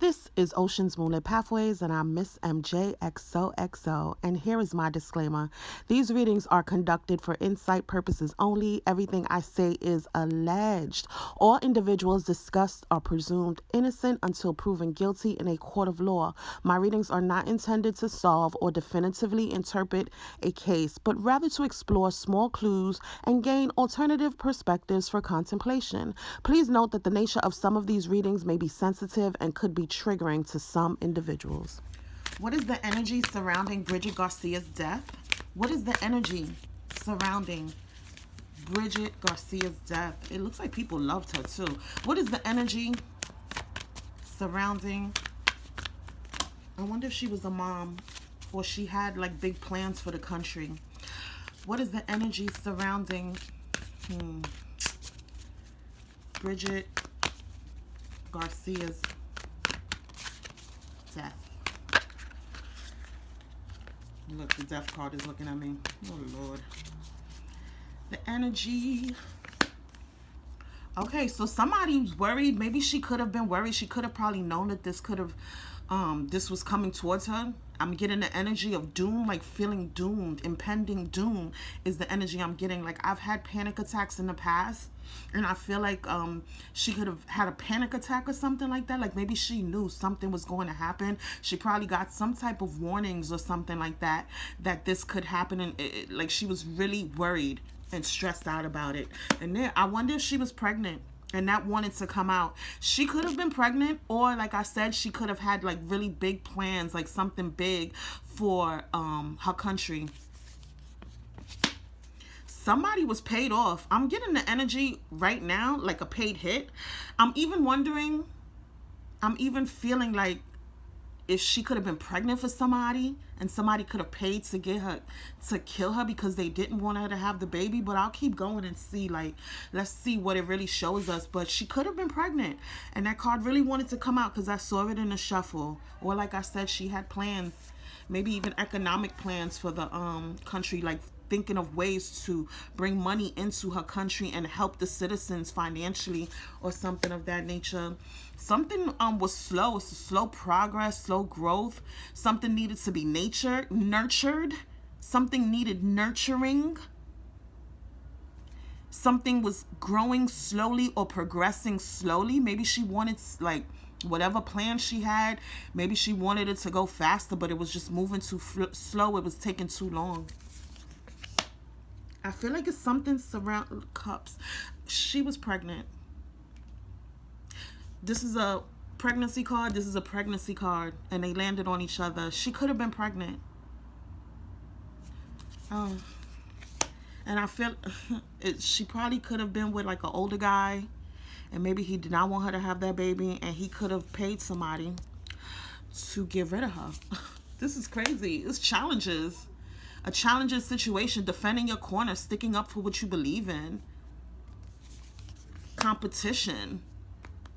This is Ocean's Moonlit Pathways, and I'm Miss MJXOXO. And here is my disclaimer. These readings are conducted for insight purposes only. Everything I say is alleged. All individuals discussed are presumed innocent until proven guilty in a court of law. My readings are not intended to solve or definitively interpret a case, but rather to explore small clues and gain alternative perspectives for contemplation. Please note that the nature of some of these readings may be sensitive and could be triggering to some individuals. What is the energy surrounding Bridget Garcia's death? What is the energy surrounding Bridget Garcia's death? It looks like people loved her too. What is the energy surrounding? I wonder if she was a mom or she had like big plans for the country. What is the energy surrounding Bridget Garcia's death? Look, the death card is looking at me. Oh, Lord. The energy. Okay, so somebody's worried. Maybe she could have been worried. She could have probably known that this could have, this was coming towards her. I'm getting the energy of doom, like feeling doomed. Impending doom is the energy I'm getting. Like, I've had panic attacks in the past, and I feel like she could have had a panic attack or something like that. Like, maybe she knew something was going to happen. She probably got some type of warnings or something like that, that this could happen. And like, she was really worried and stressed out about it. And then I wonder if she was pregnant and that wanted to come out. She could have been pregnant, or like I said, she could have had like really big plans, like something big for her country. Somebody was paid off. I'm getting the energy right now like a paid hit. I'm even feeling like if she could have been pregnant for somebody and somebody could have paid to get her, to kill her because they didn't want her to have the baby. But I'll keep going and see, like, let's see what it really shows us. But she could have been pregnant, and that card really wanted to come out because I saw it in the shuffle. Or like I said, she had plans, maybe even economic plans for the country, like thinking of ways to bring money into her country and help the citizens financially or something of that nature. Something was slow. It's a slow progress, slow growth. Something needed to be nurtured. Something needed nurturing. Something was growing slowly or progressing slowly. Maybe she wanted, like, whatever plan she had, maybe she wanted it to go faster, but it was just moving too slow. It was taking too long. I feel like it's something surround cups. She was pregnant. This is a pregnancy card. This is a pregnancy card. And they landed on each other. She could have been pregnant. And I feel she probably could have been with like an older guy. And maybe he did not want her to have that baby. And he could have paid somebody to get rid of her. This is crazy. It's challenges. A challenging situation, defending your corner, sticking up for what you believe in. Competition.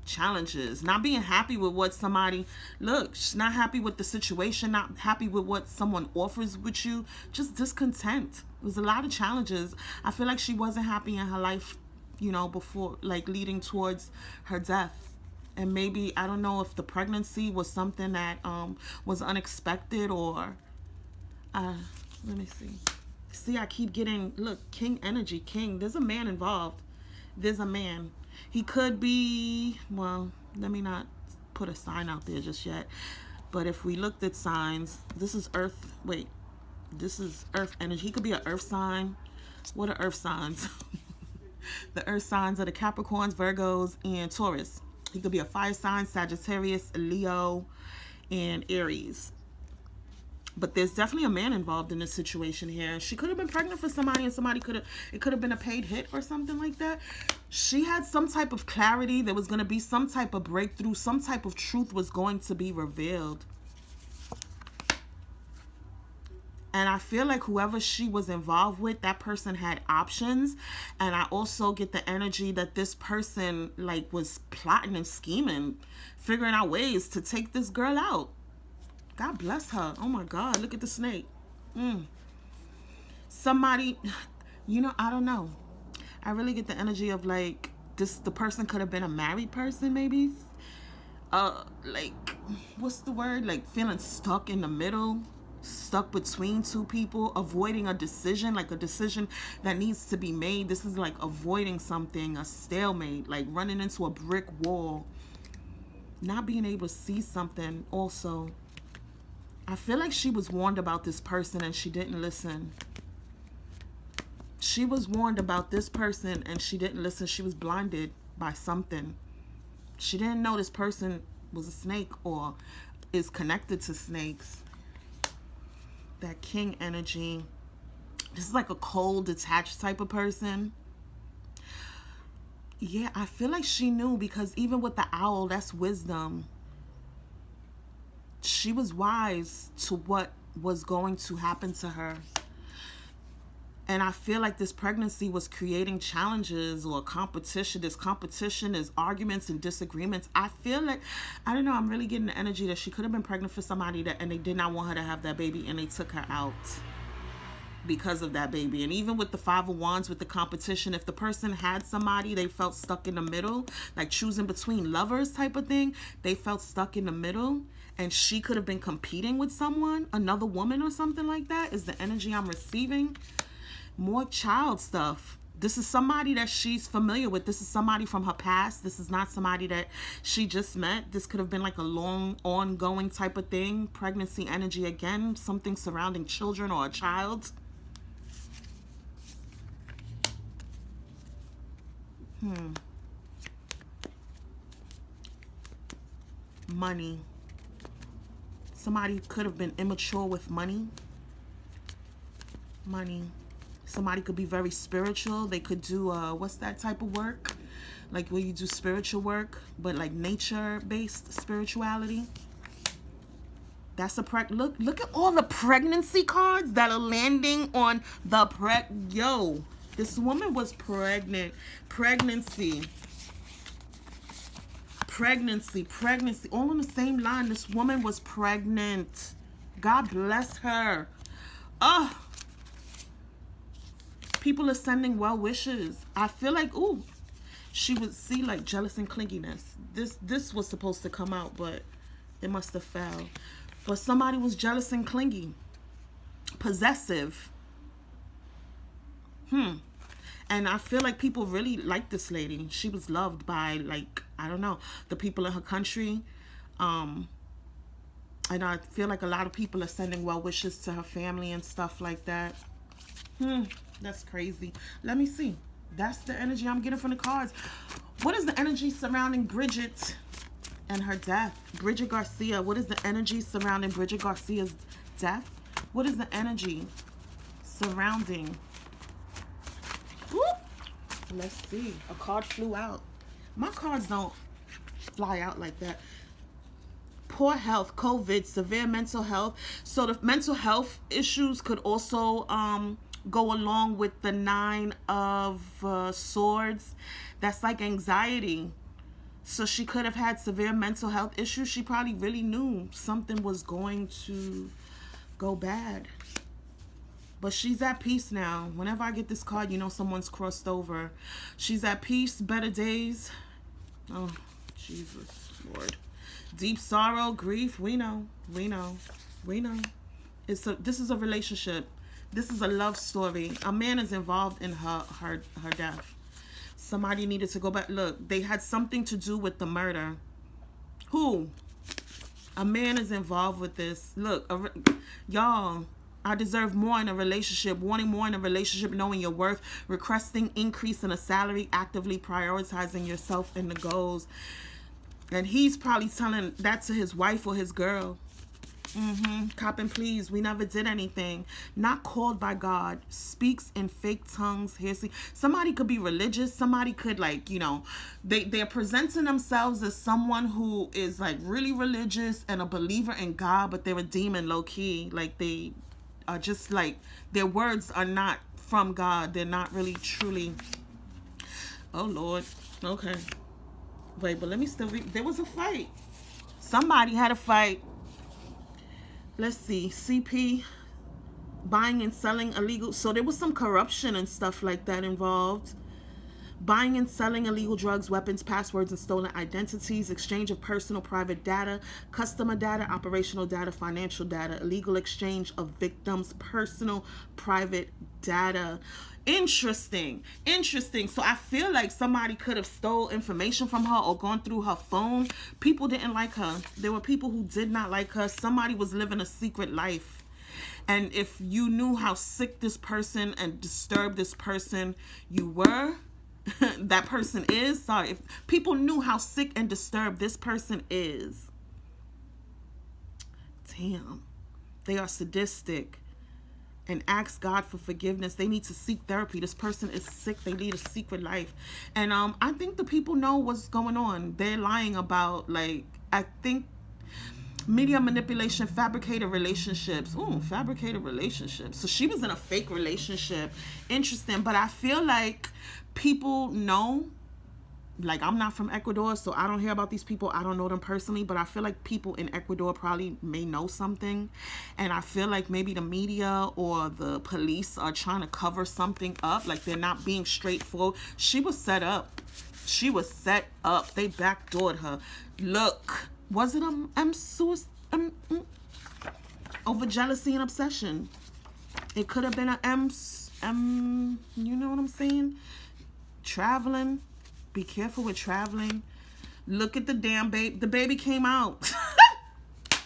Challenges. Not being happy with what somebody, look, she's not happy with the situation, not happy with what someone offers with you, just discontent. There's a lot of challenges. I feel like she wasn't happy in her life, you know, before, like leading towards her death. And maybe, I don't know if the pregnancy was something that was unexpected or let me see. See, I keep getting, look, king energy, king. There's a man involved. There's a man. He could be, well, let me not put a sign out there just yet. But if we looked at signs, this is earth. Wait, this is earth energy. He could be an earth sign. What are earth signs? The earth signs are the Capricorns, Virgos, and Taurus. He could be a fire sign, Sagittarius, Leo, and Aries. But there's definitely a man involved in this situation here. She could have been pregnant for somebody, and somebody could have, it could have been a paid hit or something like that. She had some type of clarity. There was going to be some type of breakthrough. Some type of truth was going to be revealed. And I feel like whoever she was involved with, that person had options. And I also get the energy that this person, like, was plotting and scheming, figuring out ways to take this girl out. God bless her. Oh my God, look at the snake. Somebody, you know, I don't know. I really get the energy of like this, the person could have been a married person maybe. like, what's the word? Like feeling stuck in the middle, stuck between two people, avoiding a decision, like a decision that needs to be made. This is like avoiding something, a stalemate, like running into a brick wall, not being able to see something. Also, I feel like she was warned about this person and she didn't listen. She was warned about this person and she didn't listen. She was blinded by something. She didn't know this person was a snake or is connected to snakes. That king energy. This is like a cold, detached type of person. Yeah, I feel like she knew, because even with the owl, that's wisdom. She was wise to what was going to happen to her. And I feel like this pregnancy was creating challenges or competition. This competition is arguments and disagreements. I feel like, I don't know, I'm really getting the energy that she could have been pregnant for somebody that, and they did not want her to have that baby, and they took her out because of that baby. And even with the Five of Wands, with the competition, if the person had somebody, they felt stuck in the middle, like choosing between lovers type of thing. They felt stuck in the middle, and she could have been competing with someone, another woman or something like that, is the energy I'm receiving. More child stuff. This is somebody that she's familiar with. This is somebody from her past. This is not somebody that she just met. This could have been like a long, ongoing type of thing. Pregnancy energy again. Something surrounding children or a child. Money. Somebody could have been immature with money. Money. Somebody could be very spiritual. They could do, what's that type of work? Like where you do spiritual work, but like nature-based spirituality. That's a look at all the pregnancy cards that are landing on the yo. This woman was pregnant. Pregnancy. All on the same line. This woman was pregnant. God bless her. Oh. People are sending well wishes. I feel like, ooh, she would see like jealous and clinginess. This was supposed to come out, but it must have fell. But somebody was jealous and clingy. Possessive. And I feel like people really liked this lady. She was loved by, like, I don't know, the people in her country. And I feel like a lot of people are sending well wishes to her family and stuff like that. That's crazy. Let me see. That's the energy I'm getting from the cards. What is the energy surrounding Brigette and her death? Brigette Garcia. What is the energy surrounding Brigette Garcia's death? What is the energy surrounding? Whoop. Let's see. A card flew out. My cards don't fly out like that. Poor health, COVID, severe mental health. So the mental health issues could also go along with the Nine of Swords. That's like anxiety. So she could have had severe mental health issues. She probably really knew something was going to go bad. But she's at peace now. Whenever I get this card, you know someone's crossed over. She's at peace, better days. Oh, Jesus, Lord. Deep sorrow, grief, we know. This is a relationship. This is a love story. A man is involved in her death. Somebody needed to go back. Look, they had something to do with the murder. Who? A man is involved with this. Look, y'all, I deserve more in a relationship, wanting more in a relationship, knowing your worth, requesting increase in a salary, actively prioritizing yourself and the goals. And he's probably telling that to his wife or his girl. Cop and please, we never did anything. Not called by God. Speaks in fake tongues. Hearsay. Somebody could be religious. Somebody could, like, you know, they're presenting themselves as someone who is like really religious and a believer in God, but they're a demon low key. Like they are just like, their words are not from God. They're not really truly. Oh Lord. Okay. Wait, but let me still read. There was a fight. Somebody had a fight. Let's see. CP, buying and selling illegal. So there was some corruption and stuff like that involved. buying and selling illegal drugs, weapons, passwords, and stolen identities, exchange of personal private data, customer data, operational data, financial data, illegal exchange of victims' personal private data. Interesting. So I feel like somebody could have stole information from her or gone through her phone. People didn't like her. There were people who did not like her. Somebody was living a secret life. And if you knew how sick this person and disturbed this person you were, that person is, sorry, if people knew how sick and disturbed this person is, damn, they are sadistic, and ask God for forgiveness. They need to seek therapy. This person is sick. They lead a secret life. And I think the people know what's going on. They're lying about, like, I think media manipulation, fabricated relationships. Ooh, fabricated relationships. So she was in a fake relationship. Interesting. But I feel like people know. Like, I'm not from Ecuador, so I don't hear about these people. I don't know them personally, but I feel like people in Ecuador probably may know something. And I feel like maybe the media or the police are trying to cover something up. Like, they're not being straightforward. She was set up. They backdoored her. Look, was it over jealousy and obsession? It could have been you know what I'm saying? Traveling. Be careful with traveling. Look at the damn baby. The baby came out. All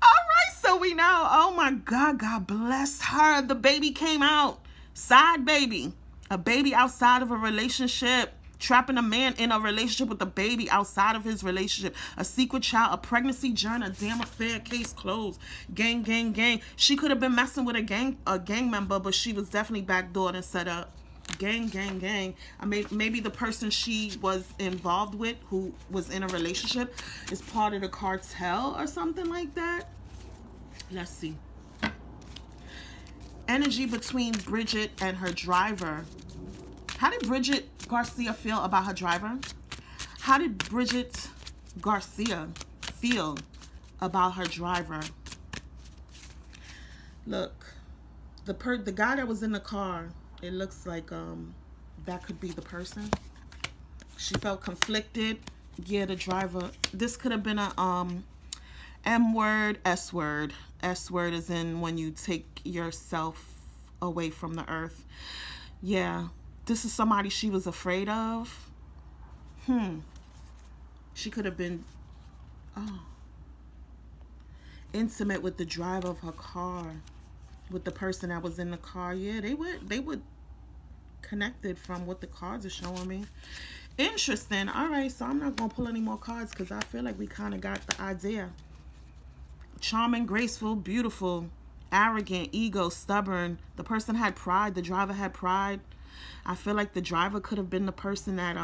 right, so we know. Oh my God, God bless her. The baby came out. Side baby. A baby outside of a relationship. Trapping a man in a relationship with a baby outside of his relationship. A secret child, a pregnancy journey, a damn affair, case closed. Gang. She could have been messing with a gang member, but she was definitely backdoored and set up. Gang. I mean, maybe the person she was involved with, who was in a relationship, is part of the cartel or something like that. Let's see. Energy between Brigette and her driver. How did Brigette Garcia feel about her driver? How did Brigette Garcia feel about her driver? Look, the guy that was in the car, it looks like that could be the person. She felt conflicted. Yeah, the driver. This could have been a M word, S word. S word is in when you take yourself away from the earth. Yeah, this is somebody she was afraid of. She could have been intimate with the driver of her car. With the person that was in the car. Yeah, they would connected from what the cards are showing me. Interesting. All right, so I'm not gonna pull any more cards because I feel like we kind of got the idea. Charming, graceful, beautiful, arrogant, ego, stubborn. The person had pride. The driver had pride. I feel like the driver could have been the person that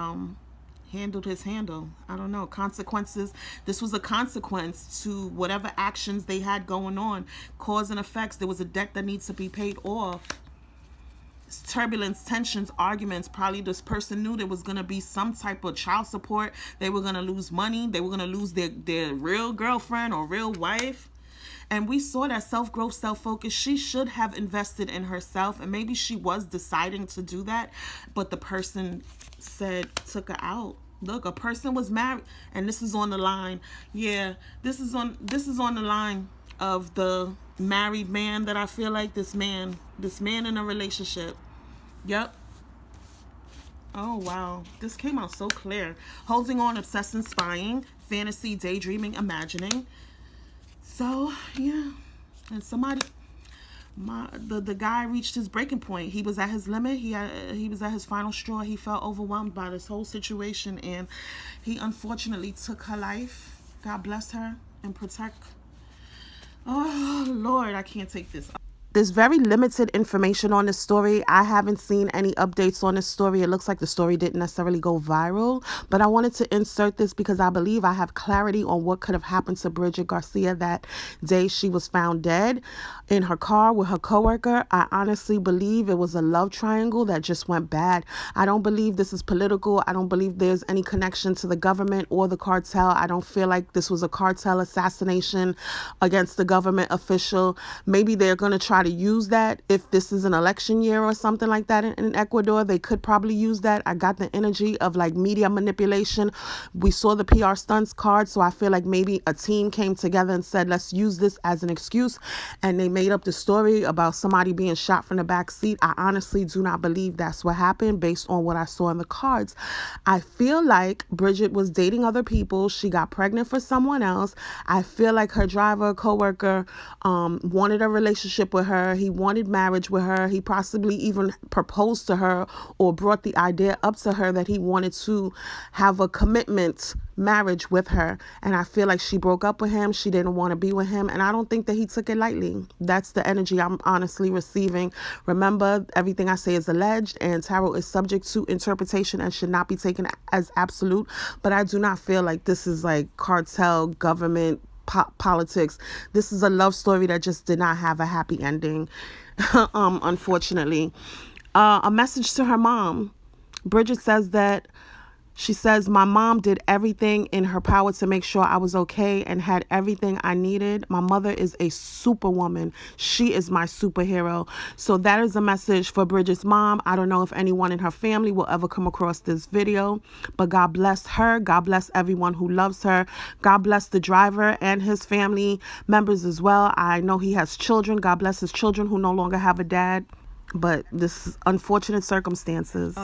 handled his handle. I don't know. Consequences. This was a consequence to whatever actions they had going on. Cause and effects. There was a debt that needs to be paid off. Turbulence, tensions, arguments. Probably this person knew there was going to be some type of child support. They were going to lose money. They were going to lose their real girlfriend or real wife. And we saw that self-growth, self-focus. She should have invested in herself. And maybe she was deciding to do that. But the person took her out. Look, a person was married. And this is on the line. Yeah, this is on the line of the married man that I feel like this man in a relationship. Yep. Oh, wow. This came out so clear. Holding on, obsessing, spying, fantasy, daydreaming, imagining. So, yeah. And the guy reached his breaking point. He was at his limit. He was at his final straw. He felt overwhelmed by this whole situation. And he unfortunately took her life. God bless her and protect. Oh, Lord, I can't take this. There's very limited information on this story. I haven't seen any updates on this story. It looks like the story didn't necessarily go viral, but I wanted to insert this because I believe I have clarity on what could have happened to Brigette Garcia that day she was found dead in her car with her coworker. I honestly believe it was a love triangle that just went bad. I don't believe this is political. I don't believe there's any connection to the government or the cartel. I don't feel like this was a cartel assassination against the government official. Maybe they're going to try to to use that. If this is an election year or something like that in Ecuador, they could probably use that. I got the energy of like media manipulation. We saw the PR stunts card, so I feel like maybe a team came together and said, let's use this as an excuse, and they made up the story about somebody being shot from the back seat. I honestly do not believe that's what happened based on what I saw in the cards. I feel like Brigette was dating other people. She got pregnant for someone else. I feel like her driver, coworker, wanted a relationship with her. He wanted marriage with her. He possibly even proposed to her or brought the idea up to her that he wanted to have a commitment marriage with her. And I feel like she broke up with him. She didn't want to be with him. And I don't think that he took it lightly. That's the energy I'm honestly receiving. Remember, everything I say is alleged, and tarot is subject to interpretation and should not be taken as absolute. But I do not feel like this is like cartel, government, politics. This is a love story that just did not have a happy ending, unfortunately. A message to her mom. Brigette says that she says, my mom did everything in her power to make sure I was okay and had everything I needed. My mother is a superwoman. She is my superhero. So that is a message for Brigitte's mom. I don't know if anyone in her family will ever come across this video, but God bless her. God bless everyone who loves her. God bless the driver and his family members as well. I know he has children. God bless his children who no longer have a dad. But this is unfortunate circumstances.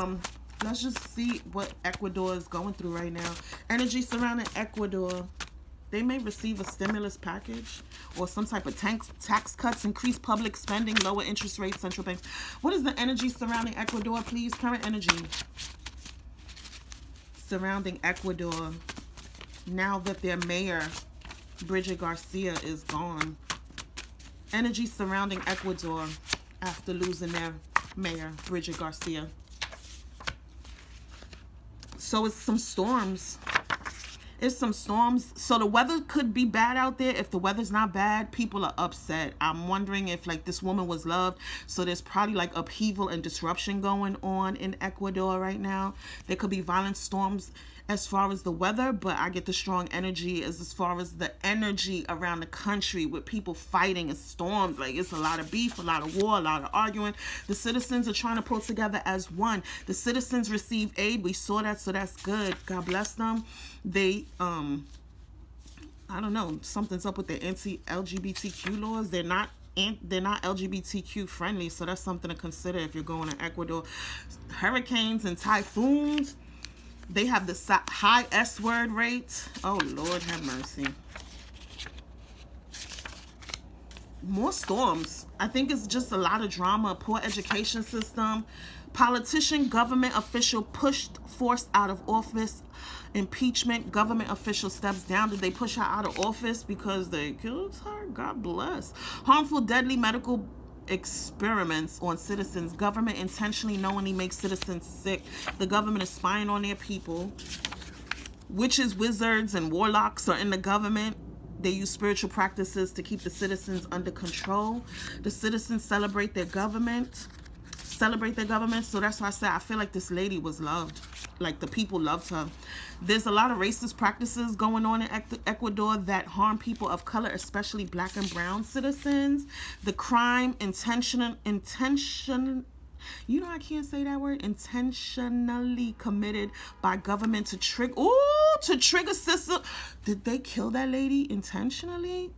Let's just see what Ecuador is going through right now. Energy surrounding Ecuador. They may receive a stimulus package or some type of tax cuts, increased public spending, lower interest rates, central banks. What is the energy surrounding Ecuador, please? Current energy surrounding Ecuador now that their mayor, Brigette Garcia, is gone. Energy surrounding Ecuador after losing their mayor, Brigette Garcia. So it's some storms. It's some storms. So the weather could be bad out there. If the weather's not bad, people are upset. I'm wondering if like this woman was loved. So there's probably like upheaval and disruption going on in Ecuador right now. There could be violent storms as far as the weather, but I get the strong energy as far as the energy around the country with people fighting and storms. Like it's a lot of beef, a lot of war, a lot of arguing. The citizens are trying to pull together as one. The citizens receive aid. We saw that, so that's good. God bless them. They I don't know, something's up with the anti-LGBTQ laws. They're not LGBTQ friendly, so that's something to consider if you're going to Ecuador. Hurricanes and typhoons. They have the high S-word rate. Oh, Lord have mercy. More storms. I think it's just a lot of drama. Poor education system. Politician, government official forced out of office. Impeachment, government official steps down. Did they push her out of office because they killed her? God bless. Harmful, deadly medical experiments on citizens. Government intentionally knowingly makes citizens sick. The government is spying on their people. Witches, wizards, and warlocks are in the government. They use spiritual practices to keep the citizens under control. The citizens celebrate their government. So that's why I said I feel like this lady was loved. Like the people loved her. There's a lot of racist practices going on in Ecuador that harm people of color, especially black and brown citizens. The crime you know, I can't say that word. Intentionally committed by government to trigger system. Did they kill that lady intentionally?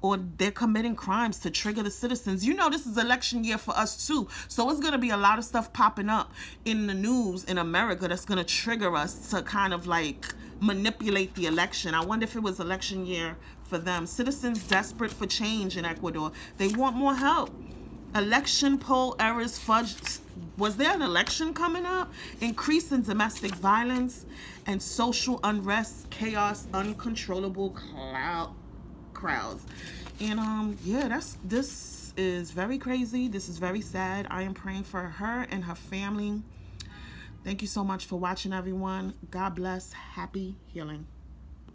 Or they're committing crimes to trigger the citizens. You know, this is election year for us too. So it's going to be a lot of stuff popping up in the news in America that's going to trigger us to kind of like manipulate the election. I wonder if it was election year for them. Citizens desperate for change in Ecuador. They want more help. Election poll errors fudged. Was there an election coming up? Increase in domestic violence and social unrest, chaos, uncontrollable crowds. And yeah, this is very crazy. This is very sad. I am praying for her and her family. Thank you so much for watching, everyone. God bless. Happy healing.